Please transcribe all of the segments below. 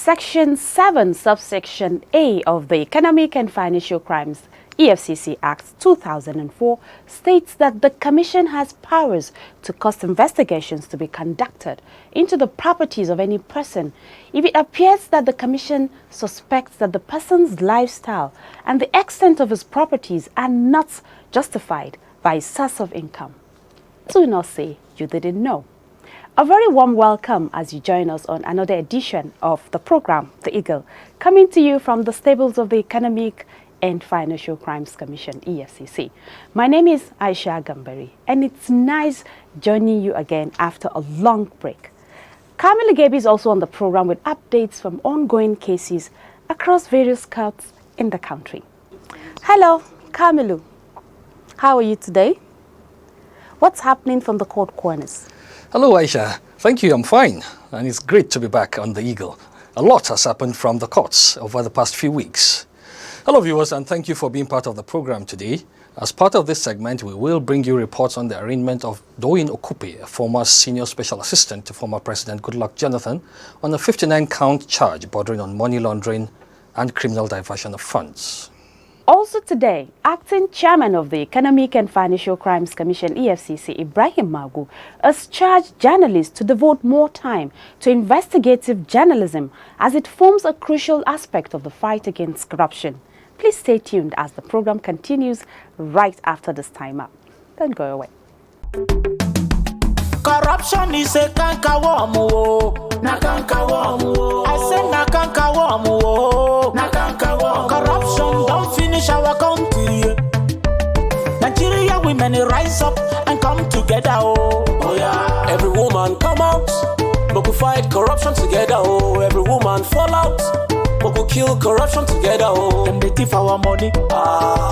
Section 7, subsection A of the Economic and Financial Crimes EFCC Act 2004 states that the Commission has powers to cause investigations to be conducted into the properties of any person if it appears that the Commission suspects that the person's lifestyle and the extent of his properties are not justified by his source of income. Do not say you didn't know. A very warm welcome as you join us on another edition of the program, The Eagle, coming to you from the stables of the Economic and Financial Crimes Commission, EFCC. My name is Aisha Gambari, and it's nice joining you again after a long break. Kamilu Gabi is also on the program with updates from ongoing cases across various courts in the country. Hello, Kamilu. How are you today? What's happening from the court corners? Hello, Aisha. Thank you. I'm fine. And it's great to be back on the Eagle. A lot has happened from the courts over the past few weeks. Hello, viewers, and thank you for being part of the program today. As part of this segment, we will bring you reports on the arraignment of Doyin Okupe, a former senior special assistant to former President Goodluck Jonathan, on a 59-count charge bordering on money laundering and criminal diversion of funds. Also today, Acting Chairman of the Economic and Financial Crimes Commission, EFCC, Ibrahim Magu, has charged journalists to devote more time to investigative journalism as it forms a crucial aspect of the fight against corruption. Please stay tuned as the program continues right after this time up. Don't go away. Corruption is a kankawamu, na kankawamu. I say na kankawamu, na kankawamu. Corruption don't finish our country. Nigeria women rise up and come together. Oh yeah. Every woman come out, but we fight corruption together. Oh, every woman fall out, but we kill corruption together. Oh, them they thief our money.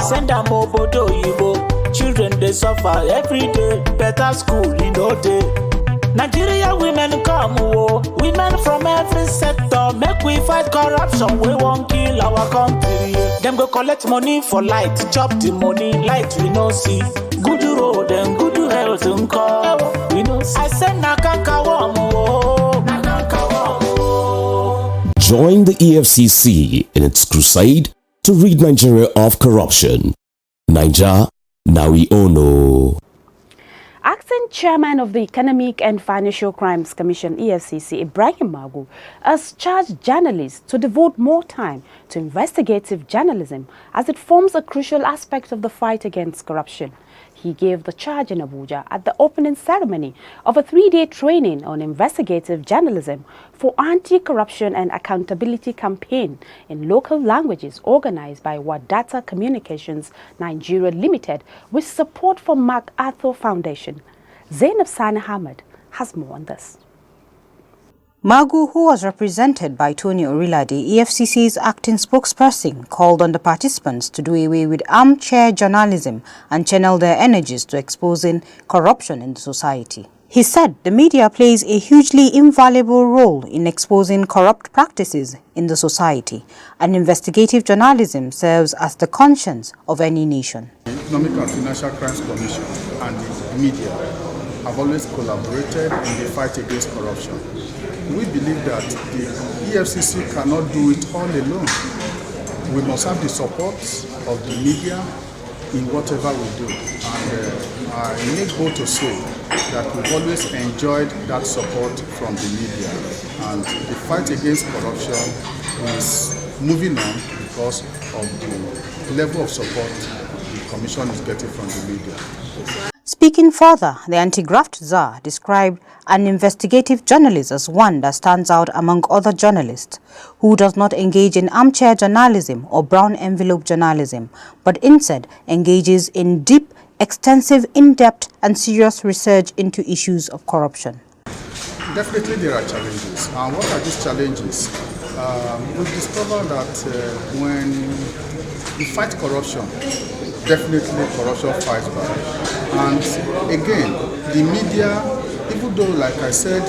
Send them over to Igbo. Children they suffer every day. Better school in no day. Nigeria women come, oh, women from every sector. Make we fight corruption. We won't kill our country. Them go collect money for light, chop the money, light we no see. Good road and good health we no see. I said na kankawamu, na kankawamu. Join the EFCC in its crusade to rid Nigeria of corruption. Naija, now we all know. Acting Chairman of the Economic and Financial Crimes Commission, EFCC, Ibrahim Magu, has charged journalists to devote more time to investigative journalism as it forms a crucial aspect of the fight against corruption. He gave the charge in Abuja at the opening ceremony of a 3-day training on investigative journalism for anti-corruption and accountability campaign in local languages organized by Wadata Communications Nigeria Limited with support from MacArthur Foundation. Zainab Sani Ahmed has more on this. Magu, who was represented by Tony Orilade, EFCC's acting spokesperson, called on the participants to do away with armchair journalism and channel their energies to exposing corruption in the society. He said the media plays a hugely invaluable role in exposing corrupt practices in the society, and investigative journalism serves as the conscience of any nation. The Economic and Financial Crimes Commission and the media have always collaborated in the fight against corruption. We believe that the EFCC cannot do it all alone. We must have the support of the media in whatever we do. And I make bold to say that we've always enjoyed that support from the media. And the fight against corruption is moving on because of the level of support the Commission is getting from the media. Speaking further, the anti-graft czar described an investigative journalist as one that stands out among other journalists, who does not engage in armchair journalism or brown envelope journalism, but instead engages in deep, extensive, in-depth and serious research into issues of corruption. Definitely there are challenges. And what are these challenges? we've discovered that when you fight corruption, definitely corruption fights back. And again, the media, even though, like I said,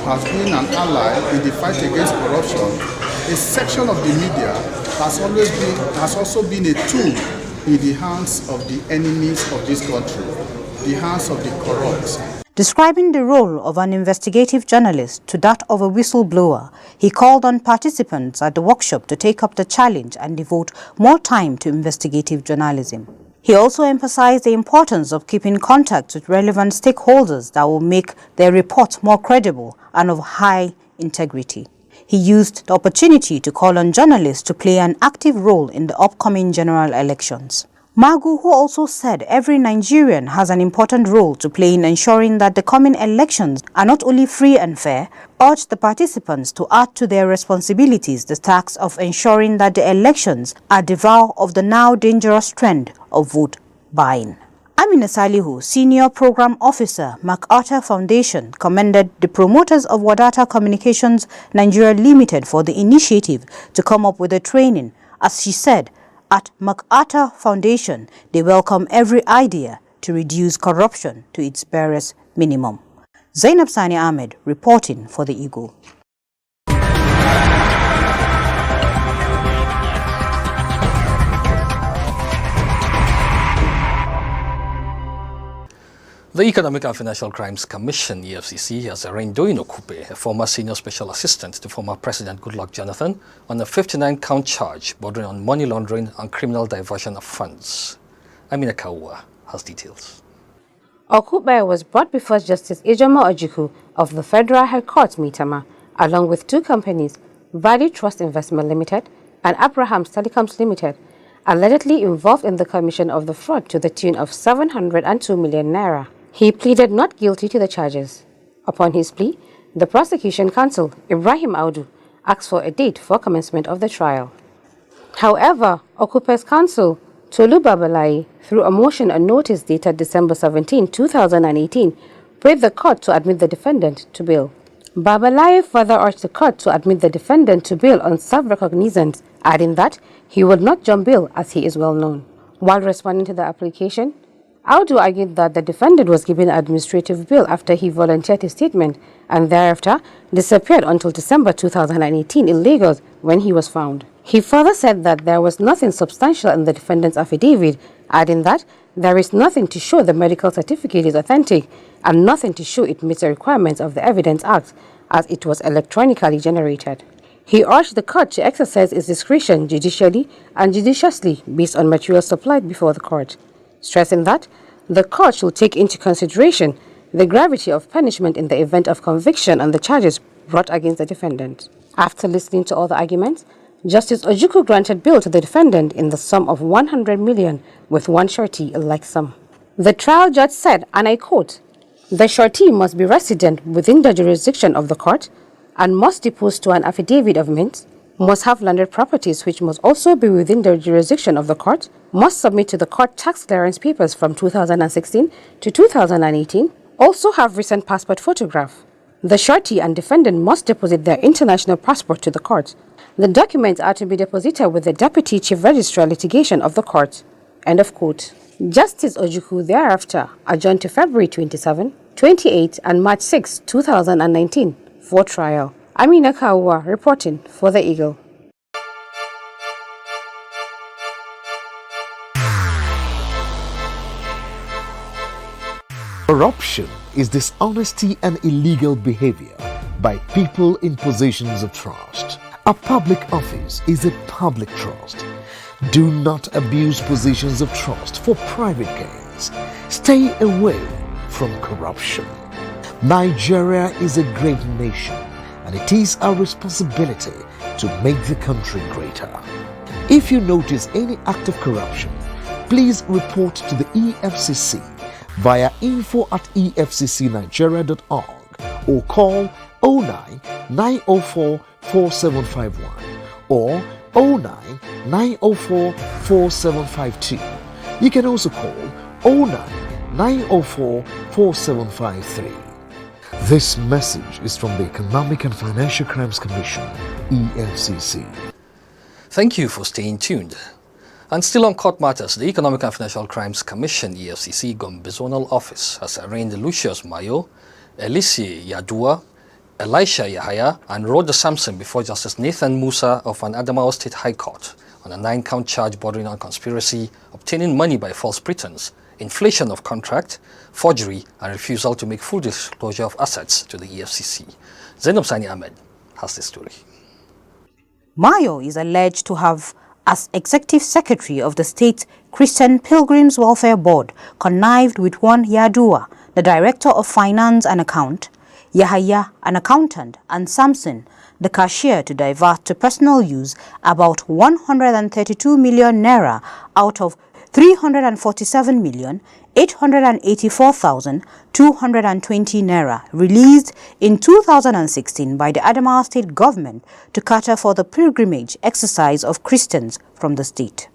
has been an ally in the fight against corruption, a section of the media has also been a tool in the hands of the enemies of this country, the hands of the corrupt. Describing the role of an investigative journalist to that of a whistleblower, he called on participants at the workshop to take up the challenge and devote more time to investigative journalism. He also emphasized the importance of keeping contact with relevant stakeholders that will make their report more credible and of high integrity. He used the opportunity to call on journalists to play an active role in the upcoming general elections. Magu, who also said every Nigerian has an important role to play in ensuring that the coming elections are not only free and fair, urged the participants to add to their responsibilities the task of ensuring that the elections are devoid of the now dangerous trend of vote buying. Amina Salihu, Senior Program Officer, MacArthur Foundation, commended the promoters of Wadata Communications Nigeria Limited for the initiative to come up with a training. As she said, at MacArthur Foundation, they welcome every idea to reduce corruption to its barest minimum. Zainab Sani Ahmed reporting for The Eagle. The Economic and Financial Crimes Commission, EFCC, has arraigned Doyin Okupe, a former senior special assistant to former President Goodluck Jonathan, on a 59-count charge bordering on money laundering and criminal diversion of funds. Amina Kaua has details. Okupe was brought before Justice Ijeoma Ojukwu of the Federal High Court, Maitama, along with two companies, Valley Trust Investment Limited and Abraham's Telecoms Limited, allegedly involved in the commission of the fraud to the tune of 702 million naira. He pleaded not guilty to the charges. Upon his plea, the prosecution counsel, Ibrahim Audu, asked for a date for commencement of the trial. However, Okupe's counsel, Tolu Babalai, through a motion and notice dated December 17, 2018, prayed the court to admit the defendant to bail. Babalai further urged the court to admit the defendant to bail on self-recognizance, adding that he would not jump bail as he is well known. While responding to the application, Audu argued that the defendant was given administrative bail after he volunteered his statement and thereafter disappeared until December 2018 in Lagos when he was found. He further said that there was nothing substantial in the defendant's affidavit, adding that there is nothing to show the medical certificate is authentic and nothing to show it meets the requirements of the Evidence Act as it was electronically generated. He urged the court to exercise its discretion judicially and judiciously based on material supplied before the court, stressing that the court should take into consideration the gravity of punishment in the event of conviction on the charges brought against the defendant. After listening to all the arguments, Justice Ojukwu granted bail to the defendant in the sum of 100 million with one surety a like sum. The trial judge said, and I quote, "The surety must be resident within the jurisdiction of the court and must depose to an affidavit of mint, must have landed properties which must also be within the jurisdiction of the court, must submit to the court tax clearance papers from 2016 to 2018, also have recent passport photograph. The surety and defendant must deposit their international passport to the court. The documents are to be deposited with the Deputy Chief Registrar Litigation of the court." End of quote. Justice Ojukwu thereafter adjourned to February 27, 28 and March 6, 2019 for trial. Amina Kaua reporting for The Eagle. Corruption is dishonesty and illegal behavior by people in positions of trust. A public office is a public trust. Do not abuse positions of trust for private gains. Stay away from corruption. Nigeria is a great nation, and it is our responsibility to make the country greater. If you notice any act of corruption, please report to the EFCC via info@efccnigeria.org or call 09 904 4751 or 09 904 4752. You can also call 09 904 4753. This message is from the Economic and Financial Crimes Commission, EFCC. Thank you for staying tuned. And still on court matters, the Economic and Financial Crimes Commission, EFCC, Gombe Zonal Office has arraigned Lucius Mayo, Elise Yadua, Elisha Yahaya, and Rhoda Sampson before Justice Nathan Musa of an Adamawa State High Court on a 9-count charge bordering on conspiracy, obtaining money by false pretense, inflation of contract, forgery, and refusal to make full disclosure of assets to the EFCC. Zainab Sani Ahmed has the story. Mayo is alleged to have, as Executive Secretary of the State Christian Pilgrims Welfare Board, connived with one Yadua, the Director of Finance and Account, Yahaya, an accountant, and Samson, the cashier, to divert to personal use about 132 million naira out of 347,884,220 naira released in 2016 by the Adamawa State government to cater for the pilgrimage exercise of Christians from the state.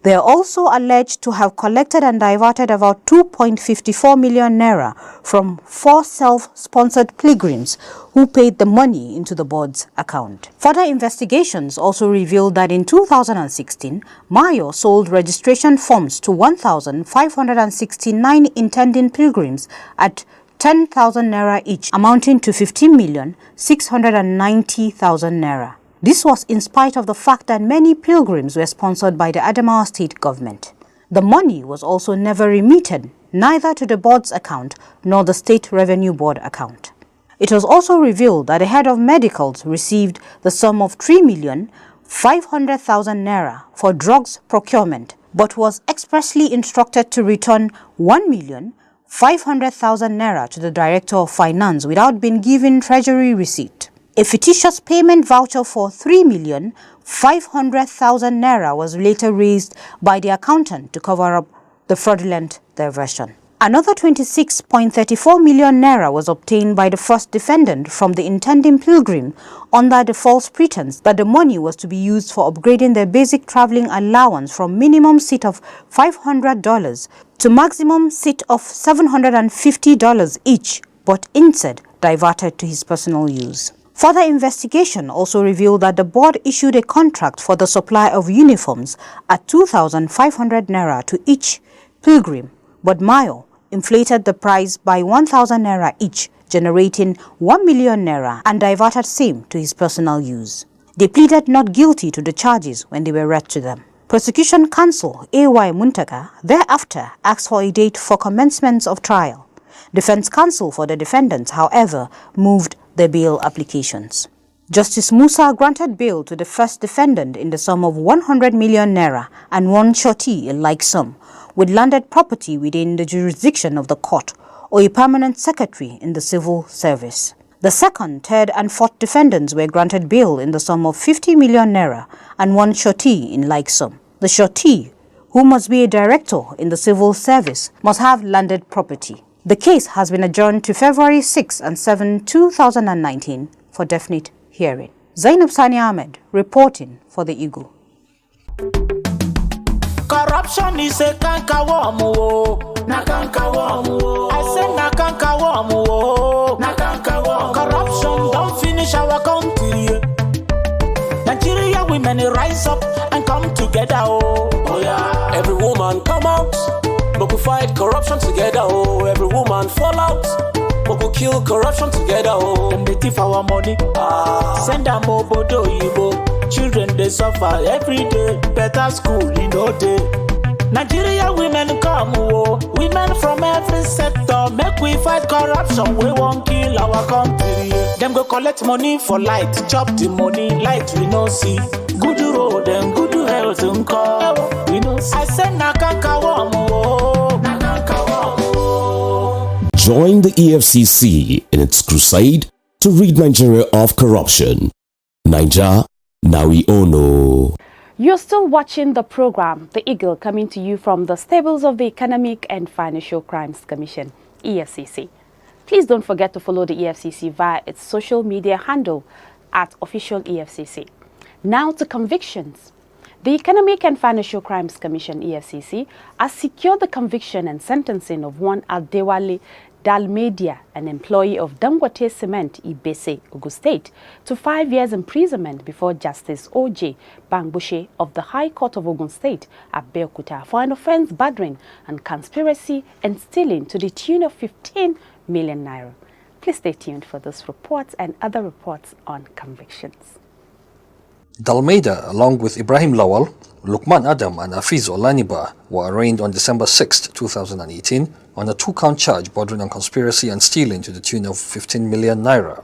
They are also alleged to have collected and diverted about 2.54 million naira from 4 self-sponsored pilgrims who paid the money into the board's account. Further investigations also revealed that in 2016, Mayo sold registration forms to 1,569 intending pilgrims at 10,000 naira each, amounting to 15,690,000 naira. This was in spite of the fact that many pilgrims were sponsored by the Adamawa State government. The money was also never remitted, neither to the board's account nor the State Revenue Board account. It was also revealed that the head of medicals received the sum of 3,500,000 naira for drugs procurement, but was expressly instructed to return 1,500,000 naira to the Director of Finance without being given treasury receipt. A fictitious payment voucher for 3,500,000 naira was later raised by the accountant to cover up the fraudulent diversion. Another 26.34 million naira was obtained by the first defendant from the intending pilgrim under the false pretense that the money was to be used for upgrading their basic traveling allowance from minimum seat of $500 to maximum seat of $750 each, but instead diverted to his personal use. Further investigation also revealed that the board issued a contract for the supply of uniforms at 2,500 naira to each pilgrim, but Mayo inflated the price by 1,000 naira each, generating 1 million naira, and diverted same to his personal use. They pleaded not guilty to the charges when they were read to them. Prosecution counsel A.Y. Muntaka thereafter asked for a date for commencement of trial. Defense counsel for the defendants, however, moved their bail applications. Justice Musa granted bail to the first defendant in the sum of 100 million naira and one surety in like sum, with landed property within the jurisdiction of the court or a permanent secretary in the civil service. The second, third, and fourth defendants were granted bail in the sum of 50 million naira and one surety in like sum. The surety, who must be a director in the civil service, must have landed property. The case has been adjourned to February 6 and 7, 2019 for definite hearing. Zainab Sani Ahmed reporting for the Eagle. Corruption is a cankerworm, na cankerworm. I say na cankerworm, na cankerworm. Corruption don't finish our country. Nigeria women rise up and come together, oh yeah. Every woman come out, but we fight corruption together, oh. Every woman fall out, but we kill corruption together, oh. Them they thief our money, send them obodo yibo. Children they suffer every day, better school in no day. Nigeria women come, oh. Women from every sector, make we fight corruption, we won't kill our country. Them go collect money for light, chop the money, light we no see. Good road and good health we no see. I said na cankerworm, oh, na cankerworm, oh. Join the EFCC in its crusade to rid Nigeria of corruption. Naija, now we all know. You're still watching the program, The Eagle, coming to you from the stables of the Economic and Financial Crimes Commission, EFCC. Please don't forget to follow the EFCC via its social media handle @official EFCC. Now to convictions. The Economic and Financial Crimes Commission, EFCC, has secured the conviction and sentencing of one Adewale Dalmedia, an employee of Dangote Cement, Ibese, Ogun State, to 5 years imprisonment before Justice O.J. Bangbushe of the High Court of Ogun State at Abeokuta for an offence battering and conspiracy and stealing to the tune of 15 million naira. Please stay tuned for this report and other reports on convictions. Dalmeida, along with Ibrahim Lawal, Lukman Adam and Afiz Olaniba, were arraigned on December 6, 2018 on a 2-count charge bordering on conspiracy and stealing to the tune of 15 million naira.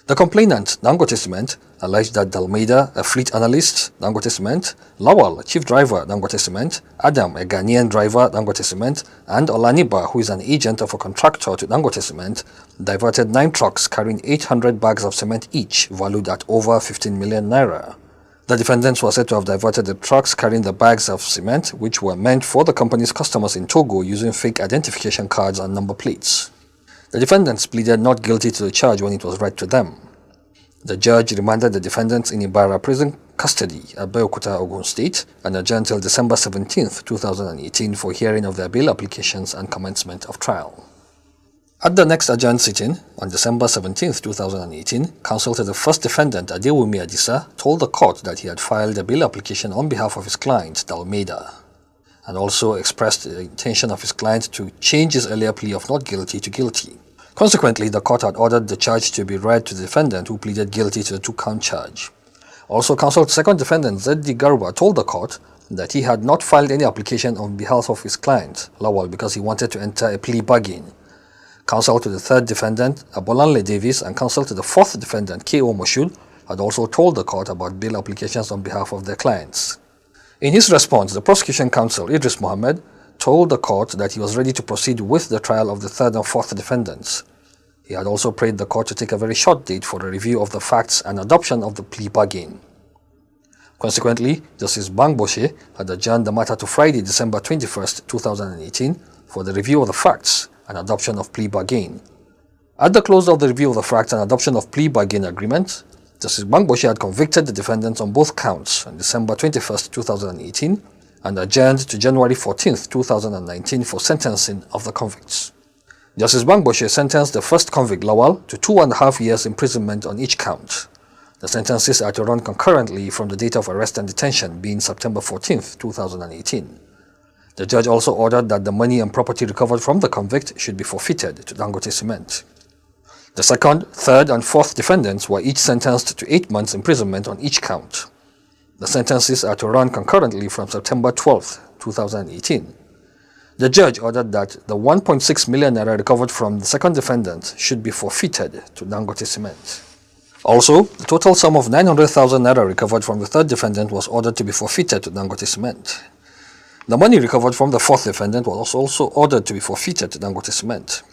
The complainant, Dangote Cement, alleged that Dalmeida, a fleet analyst, Dangote Cement, Lawal, chief driver, Dangote Cement, Adam, a Ghanaian driver, Dangote Cement, and Olaniba, who is an agent of a contractor to Dangote Cement, diverted 9 trucks carrying 800 bags of cement each, valued at over 15 million naira. The defendants were said to have diverted the trucks carrying the bags of cement, which were meant for the company's customers in Togo, using fake identification cards and number plates. The defendants pleaded not guilty to the charge when it was read to them. The judge remanded the defendants in Ibarra prison custody at Abeokuta, Ogun State, and adjourned till December 17, 2018 for hearing of their bail applications and commencement of trial. At the next adjourned sitting, on December 17, 2018, counsel to the first defendant, Adewumi Adisa, told the court that he had filed a bail application on behalf of his client, Dalmeida, and also expressed the intention of his client to change his earlier plea of not guilty to guilty. Consequently, the court had ordered the charge to be read to the defendant, who pleaded guilty to the 2-count charge. Also, counsel to second defendant, Zeddi Garba, told the court that he had not filed any application on behalf of his client, Lawal, because he wanted to enter a plea bargain. Counsel to the third defendant, Abolanle Davis, and counsel to the fourth defendant, K.O. Moshul, had also told the court about bail applications on behalf of their clients. In his response, the prosecution counsel, Idris Mohammed, told the court that he was ready to proceed with the trial of the third and fourth defendants. He had also prayed the court to take a very short date for a review of the facts and adoption of the plea bargain. Consequently, Justice Bangboshe had adjourned the matter to Friday, December 21, 2018 for the review of the facts and adoption of plea bargain. At the close of the review of the facts and adoption of plea bargain agreement, Justice Bangboshe had convicted the defendants on both counts on December 21, 2018 and adjourned to January 14, 2019 for sentencing of the convicts. Justice Bangboshe sentenced the first convict, Lawal, to 2.5 years imprisonment on each count. The sentences are to run concurrently from the date of arrest and detention, being September 14, 2018. The judge also ordered that the money and property recovered from the convict should be forfeited to Dangote Cement. The second, third, and fourth defendants were each sentenced to 8 months imprisonment on each count. The sentences are to run concurrently from September 12, 2018. The judge ordered that the 1.6 million naira recovered from the second defendant should be forfeited to Dangote Cement. Also, the total sum of 900,000 naira recovered from the third defendant was ordered to be forfeited to Dangote Cement. The money recovered from the fourth defendant was also ordered to be forfeited to Dangote Cement.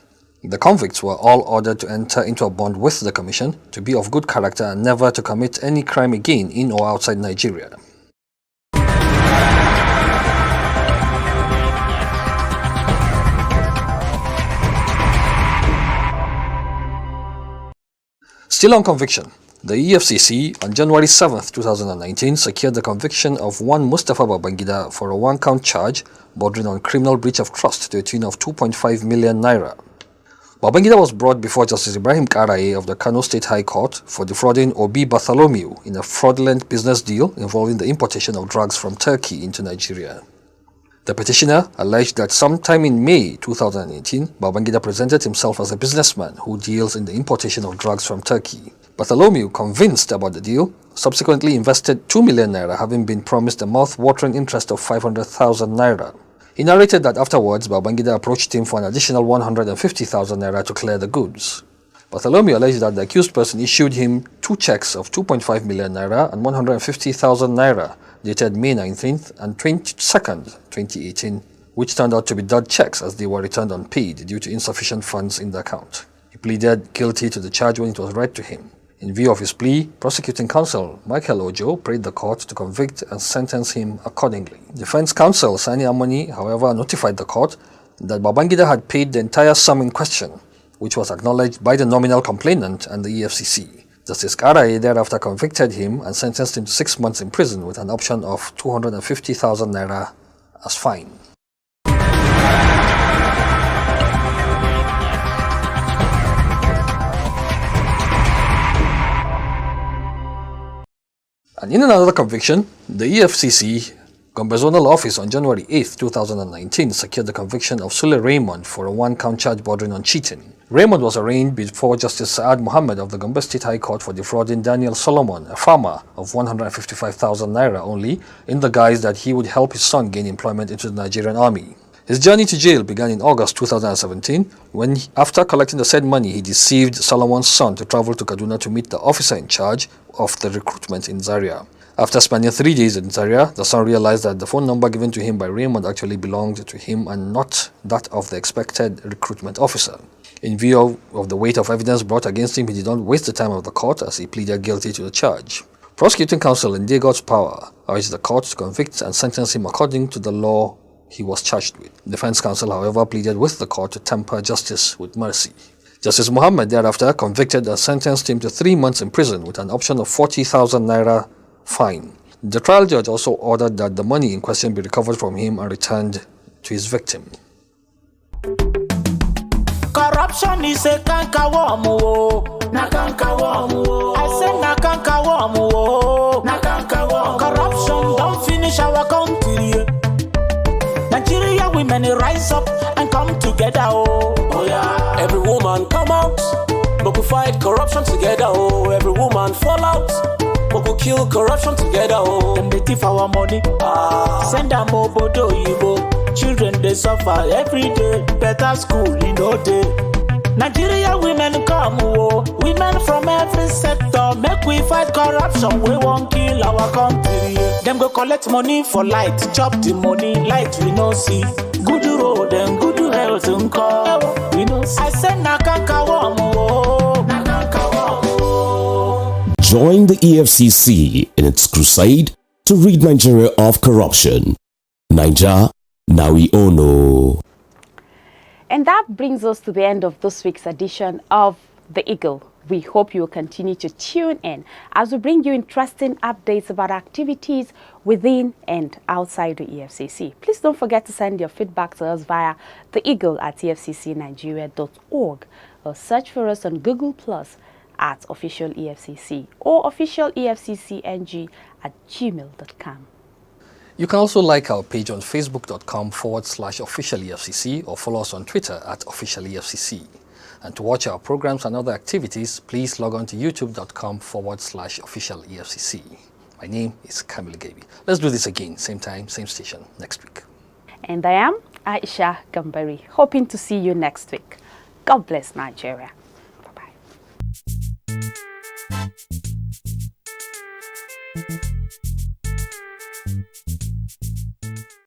The convicts were all ordered to enter into a bond with the Commission, to be of good character and never to commit any crime again in or outside Nigeria. Still on conviction, the EFCC on January 7, 2019 secured the conviction of one Mustafa Babangida for a 1-count charge bordering on criminal breach of trust to a tune of 2.5 million naira. Babangida was brought before Justice Ibrahim Karaye of the Kano State High Court for defrauding Obi Bartholomew in a fraudulent business deal involving the importation of drugs from Turkey into Nigeria. The petitioner alleged that sometime in May 2018, Babangida presented himself as a businessman who deals in the importation of drugs from Turkey. Bartholomew, convinced about the deal, subsequently invested 2 million naira, having been promised a mouth-watering interest of 500,000 naira. He narrated that afterwards, Babangida approached him for an additional 150,000 naira to clear the goods. Bartholomew alleged that the accused person issued him 2 checks of 2.5 million naira and 150,000 naira, dated May 19th and 22nd, 2018, which turned out to be dud checks as they were returned unpaid due to insufficient funds in the account. He pleaded guilty to the charge when it was read to him. In view of his plea, prosecuting counsel Michael Ojo prayed the court to convict and sentence him accordingly. Defense counsel Sani Amoni, however, notified the court that Babangida had paid the entire sum in question, which was acknowledged by the nominal complainant and the EFCC. Justice Karaye thereafter convicted him and sentenced him to 6 months in prison with an option of 250,000 naira as fine. And in another conviction, the EFCC Gombe Zonal Office on January 8, 2019 secured the conviction of Sule Raymond for a one-count charge bordering on cheating. Raymond was arraigned before Justice Saad Mohammed of the Gombe State High Court for defrauding Daniel Solomon, a farmer, of 155,000 naira only, in the guise that he would help his son gain employment into the Nigerian army. His journey to jail began in August 2017 when, after collecting the said money, he deceived Solomon's son to travel to Kaduna to meet the officer in charge of the recruitment in Zaria. After spending 3 days in Zaria, the son realized that the phone number given to him by Raymond actually belonged to him and not that of the expected recruitment officer. In view of the weight of evidence brought against him, he did not waste the time of the court as he pleaded guilty to the charge. Prosecuting counsel in God's power urged the court to convict and sentence him according to the law he was charged with. Defense counsel, however, pleaded with the court to temper justice with mercy. Justice Mohammed thereafter convicted and sentenced him to 3 months in prison with an option of 40,000 naira fine. The trial judge also ordered that the money in question be recovered from him and returned to his victim. Corruption is a cankerworm, na cankerworm. I say na cankerworm, na cankerworm. Corruption don't finish our country. Nigeria women rise up and come together, oh yeah. Every woman come out, but we fight corruption together, oh. Every woman fall out, but we kill corruption together, oh. Them they thief our money, send them obodo yibo. Children they suffer every day, better school in no day. Nigeria women come, oh. Women from every sector, make we fight corruption. We won't kill our country. Them go collect money for light, chop the money, light we no see. Good road and good health we no see. I said na cankerworm, oh, na cankerworm, oh. Join the EFCC in its crusade to rid Nigeria of corruption. Naija, now we all know. And that brings us to the end of this week's edition of The Eagle. We hope you will continue to tune in as we bring you interesting updates about activities within and outside the EFCC. Please don't forget to send your feedback to us via theeagle@efccnigeria.org or search for us on Google Plus at Official EFCC or Official EFCCNG@gmail.com. You can also like our page on facebook.com/Official EFCC or follow us on Twitter @Official EFCC. And to watch our programs and other activities, please log on to youtube.com/Official EFCC. My name is Kamil Gabi. Let's do this again, same time, same station, next week. And I am Aisha Gambari, hoping to see you next week. God bless Nigeria. Bye-bye.